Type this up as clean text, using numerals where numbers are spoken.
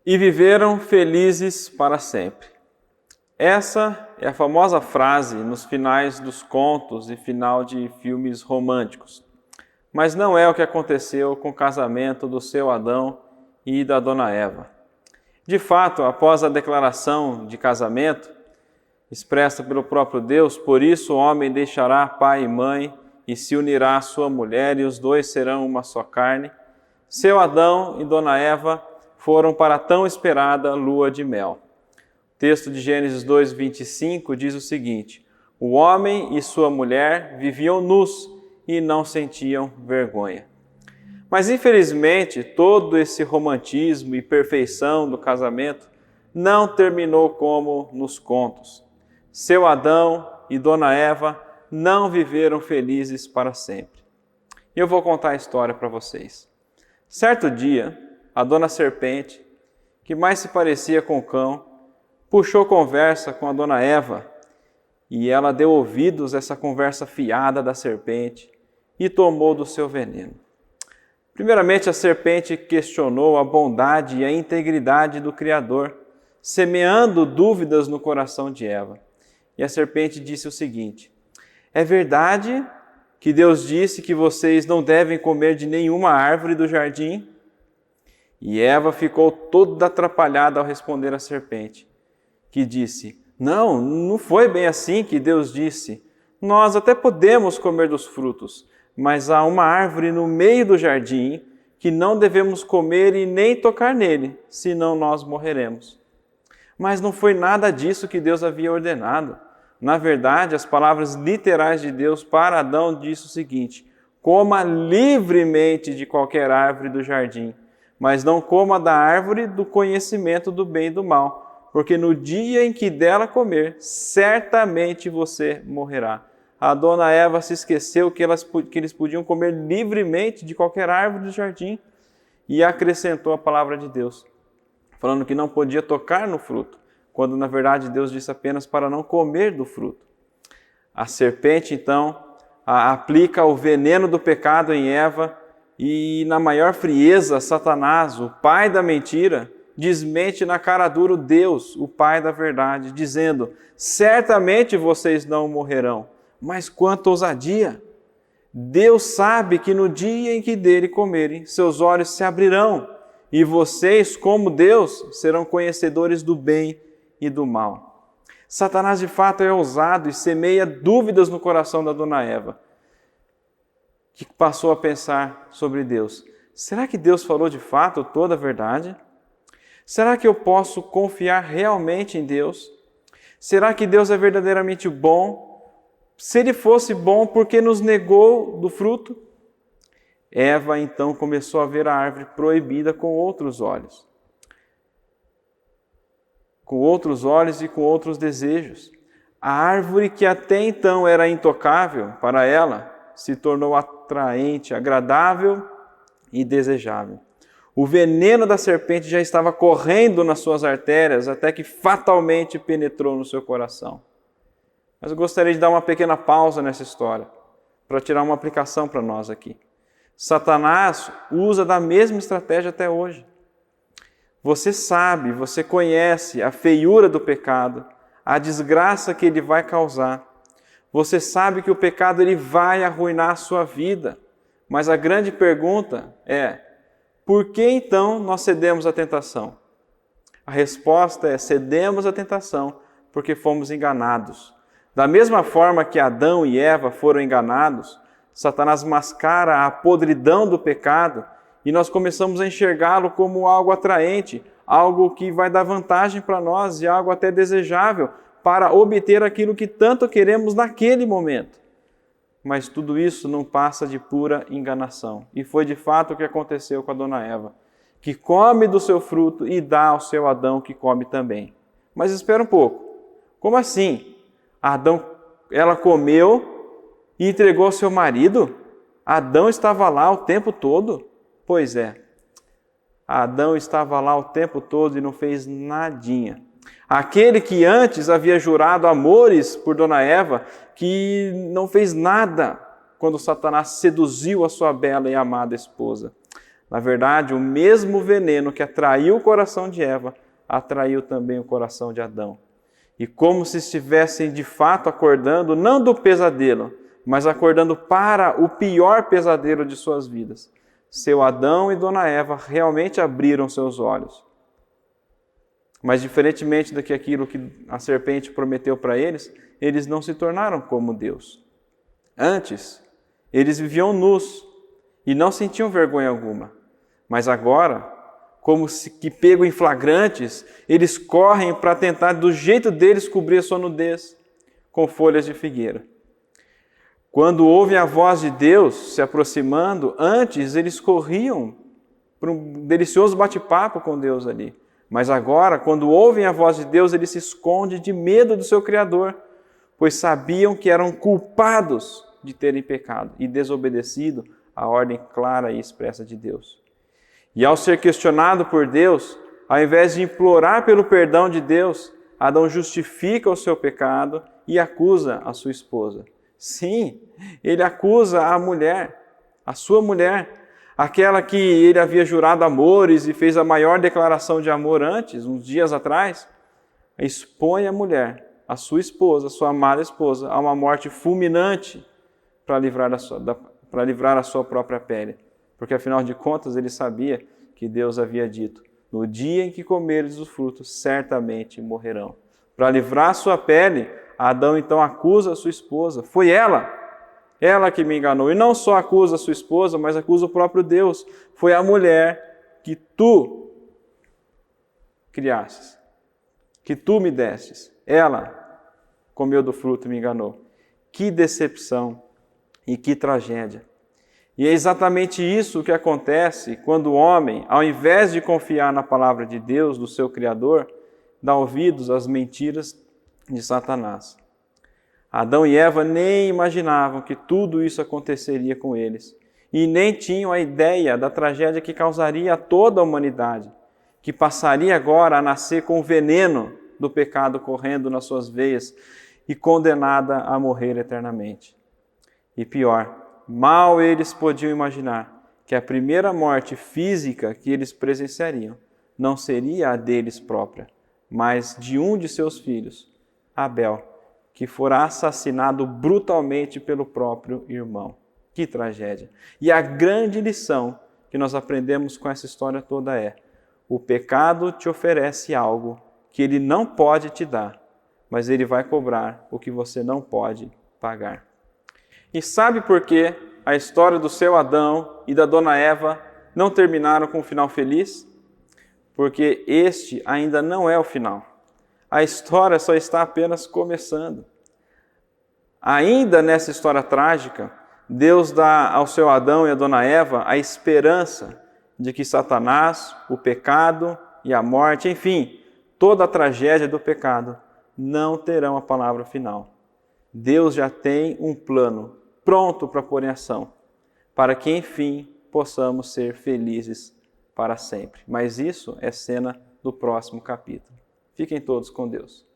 e viveram felizes para sempre. Essa é a famosa frase nos finais dos contos e final de filmes românticos. Mas não é o que aconteceu com o casamento do seu Adão e da dona Eva. De fato, após a declaração de casamento, expressa pelo próprio Deus, por isso o homem deixará pai e mãe e se unirá à sua mulher, e os dois serão uma só carne. Seu Adão e dona Eva foram para a tão esperada lua de mel. O texto de Gênesis 2:25 diz o seguinte: o homem e sua mulher viviam nus e não sentiam vergonha. Mas infelizmente, todo esse romantismo e perfeição do casamento não terminou como nos contos. Seu Adão e dona Eva não viveram felizes para sempre. E eu vou contar a história para vocês. Certo dia, a dona Serpente, que mais se parecia com o cão, puxou conversa com a dona Eva, e ela deu ouvidos a essa conversa fiada da serpente e tomou do seu veneno. Primeiramente, a serpente questionou a bondade e a integridade do Criador, semeando dúvidas no coração de Eva. E a serpente disse o seguinte: é verdade que Deus disse que vocês não devem comer de nenhuma árvore do jardim? E Eva ficou toda atrapalhada ao responder à serpente, que disse: não foi bem assim que Deus disse. Nós até podemos comer dos frutos, mas há uma árvore no meio do jardim que não devemos comer e nem tocar nele, senão nós morreremos. Mas não foi nada disso que Deus havia ordenado. Na verdade, as palavras literais de Deus para Adão disse o seguinte: coma livremente de qualquer árvore do jardim, mas não coma da árvore do conhecimento do bem e do mal, porque no dia em que dela comer, certamente você morrerá. A dona Eva se esqueceu que eles podiam comer livremente de qualquer árvore do jardim e acrescentou a palavra de Deus, falando que não podia tocar no fruto, quando na verdade Deus disse apenas para não comer do fruto. A serpente, então, aplica o veneno do pecado em Eva e, na maior frieza, Satanás, o pai da mentira, desmente na cara dura Deus, o pai da verdade, dizendo: certamente vocês não morrerão. Mas quanta ousadia! Deus sabe que no dia em que dele comerem, seus olhos se abrirão e vocês, como Deus, serão conhecedores do bem e do mal. Satanás, de fato, é ousado e semeia dúvidas no coração da dona Eva, que passou a pensar sobre Deus. Será que Deus falou de fato toda a verdade? Será que eu posso confiar realmente em Deus? Será que Deus é verdadeiramente bom? Se ele fosse bom, por que nos negou do fruto? Eva então começou a ver a árvore proibida com outros olhos. Com outros olhos e com outros desejos. A árvore que até então era intocável para ela se tornou atraente, agradável e desejável. O veneno da serpente já estava correndo nas suas artérias até que fatalmente penetrou no seu coração. Mas eu gostaria de dar uma pequena pausa nessa história para tirar uma aplicação para nós aqui. Satanás usa da mesma estratégia até hoje. Você sabe, você conhece a feiura do pecado, a desgraça que ele vai causar. Você sabe que o pecado ele vai arruinar a sua vida. Mas a grande pergunta é: por que então nós cedemos à tentação? A resposta é: cedemos à tentação porque fomos enganados. Da mesma forma que Adão e Eva foram enganados, Satanás mascara a podridão do pecado e nós começamos a enxergá-lo como algo atraente, algo que vai dar vantagem para nós e algo até desejável para obter aquilo que tanto queremos naquele momento. Mas tudo isso não passa de pura enganação. E foi de fato o que aconteceu com a dona Eva, que come do seu fruto e dá ao seu Adão, que come também. Mas espera um pouco. Como assim? Ela comeu e entregou ao seu marido? Adão estava lá o tempo todo? Pois é. Adão estava lá o tempo todo e não fez nadinha. Aquele que antes havia jurado amores por dona Eva, que não fez nada quando Satanás seduziu a sua bela e amada esposa. Na verdade, o mesmo veneno que atraiu o coração de Eva, atraiu também o coração de Adão. E como se estivessem de fato acordando, não do pesadelo, mas acordando para o pior pesadelo de suas vidas. Seu Adão e Dona Eva realmente abriram seus olhos. Mas diferentemente do que aquilo que a serpente prometeu para eles não se tornaram como Deus. Antes, eles viviam nus e não sentiam vergonha alguma. Mas agora, como se que pego em flagrantes, eles correm para tentar do jeito deles cobrir a sua nudez com folhas de figueira. Quando ouvem a voz de Deus se aproximando, antes eles corriam para um delicioso bate-papo com Deus ali. Mas agora, quando ouvem a voz de Deus, eles se escondem de medo do seu Criador, pois sabiam que eram culpados de terem pecado e desobedecido à ordem clara e expressa de Deus. E ao ser questionado por Deus, ao invés de implorar pelo perdão de Deus, Adão justifica o seu pecado e acusa a sua esposa. Sim, ele acusa a mulher, a sua mulher, aquela que ele havia jurado amores e fez a maior declaração de amor antes, uns dias atrás, expõe a mulher, a sua esposa, a sua amada esposa, a uma morte fulminante para livrar a sua própria pele. Porque, afinal de contas, ele sabia que Deus havia dito, no dia em que comeres do fruto, certamente morrerão. Para livrar a sua pele, Adão então acusa a sua esposa. Foi ela que me enganou. E não só acusa a sua esposa, mas acusa o próprio Deus. Foi a mulher que tu criastes, que tu me destes. Ela comeu do fruto e me enganou. Que decepção e que tragédia. E é exatamente isso que acontece quando o homem, ao invés de confiar na palavra de Deus, do seu Criador, dá ouvidos às mentiras de Satanás. Adão e Eva nem imaginavam que tudo isso aconteceria com eles e nem tinham a ideia da tragédia que causaria a toda a humanidade, que passaria agora a nascer com o veneno do pecado correndo nas suas veias e condenada a morrer eternamente. E pior, mal eles podiam imaginar que a primeira morte física que eles presenciariam não seria a deles própria, mas de um de seus filhos, Abel, que fora assassinado brutalmente pelo próprio irmão. Que tragédia! E a grande lição que nós aprendemos com essa história toda é: o pecado te oferece algo que ele não pode te dar, mas ele vai cobrar o que você não pode pagar. E sabe por que a história do seu Adão e da dona Eva não terminaram com um final feliz? Porque este ainda não é o final. A história só está apenas começando. Ainda nessa história trágica, Deus dá ao seu Adão e à dona Eva a esperança de que Satanás, o pecado e a morte, enfim, toda a tragédia do pecado, não terão a palavra final. Deus já tem um plano pronto para pôr em ação, para que, enfim, possamos ser felizes para sempre. Mas isso é cena do próximo capítulo. Fiquem todos com Deus.